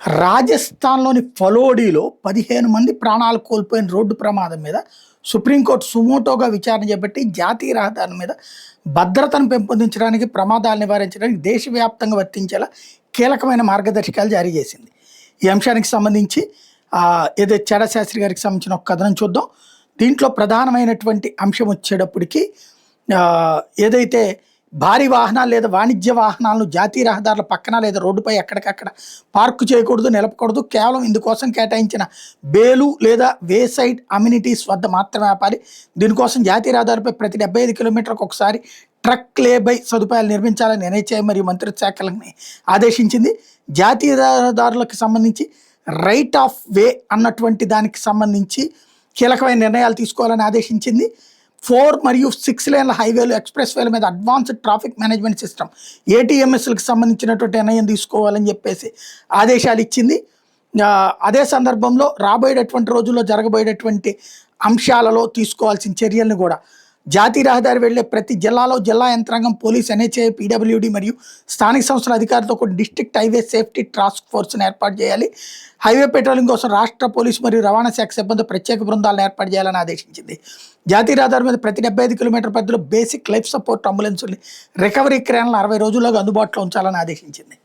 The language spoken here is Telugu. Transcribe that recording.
రాజస్థాన్‌లోని ఫలోడిలో 15 మంది ప్రాణాలు కోల్పోయిన రోడ్డు ప్రమాదం మీద సుప్రీంకోర్టు సుమోటోగా విచారణ చేపట్టి జాతీయ రహదారుల మీద భద్రతను పెంపొందించడానికి, ప్రమాదాలు నివారించడానికి దేశవ్యాప్తంగా వర్తించేలా కీలకమైన మార్గదర్శకాలు జారీ చేసింది. ఈ అంశానికి సంబంధించి ఏదైతే చెడ శాస్త్రి గారికి సంబంధించిన ఒక కథనం చూద్దాం. దీంట్లో ప్రధానమైనటువంటి అంశం వచ్చేటప్పటికి ఏదైతే భారీ వాహనాలు లేదా వాణిజ్య వాహనాలను జాతీయ రహదారుల పక్కన లేదా రోడ్డుపై ఎక్కడికక్కడ పార్కు చేయకూడదు, నిలపకూడదు. కేవలం ఇందుకోసం కేటాయించిన బేలు లేదా వేసైడ్ అమ్యూనిటీస్ వద్ద మాత్రమే ఆపాలి. దీనికోసం జాతీయ రహదారిపై ప్రతి 75 కిలోమీటర్లకు ఒకసారి ట్రక్ లేబై సదుపాయాలు నిర్మించాలని ఎన్హెచ్ఐ మరియు మంత్రిత్వ శాఖలని ఆదేశించింది. జాతీయ రహదారులకు సంబంధించి రైట్ ఆఫ్ వే అన్నటువంటి దానికి సంబంధించి కీలకమైన నిర్ణయాలు తీసుకోవాలని ఆదేశించింది. 4 మరియు 6 లేన్ల హైవేలు, ఎక్స్ప్రెస్ వేల మీద అడ్వాన్స్డ్ ట్రాఫిక్ మేనేజ్మెంట్ సిస్టమ్ ATMSలకు సంబంధించినటువంటి నిర్ణయం తీసుకోవాలని చెప్పేసి ఆదేశాలు ఇచ్చింది. అదే సందర్భంలో రాబోయేటటువంటి రోజుల్లో జరగబోయేటటువంటి అంశాలలో తీసుకోవాల్సిన చర్యలను కూడా జాతీయ రహదారి వెళ్లే ప్రతి జిల్లాలో జిల్లా యంత్రాంగం, పోలీస్, NHA, PWD మరియు స్థానిక సంస్థల అధికారులతో కూడా డిస్ట్రిక్ట్ హైవే సేఫ్టీ టాస్క్ ఫోర్స్ని ఏర్పాటు చేయాలి. హైవే పెట్రోలింగ్ కోసం రాష్ట్ర పోలీసు మరియు రవాణా శాఖ సిబ్బంది ప్రత్యేక బృందాలను ఏర్పాటు చేయాలని ఆదేశించింది. జాతీయ రహదారి మీద ప్రతి 75 కిలోమీటర్ల పరిధిలో బేసిక్ లైఫ్ సపోర్ట్ అంబులెన్సుల్ని రికవరీ క్రేన్లు 60 రోజుల్లోగా అందుబాటులో ఉంచాలని ఆదేశించింది.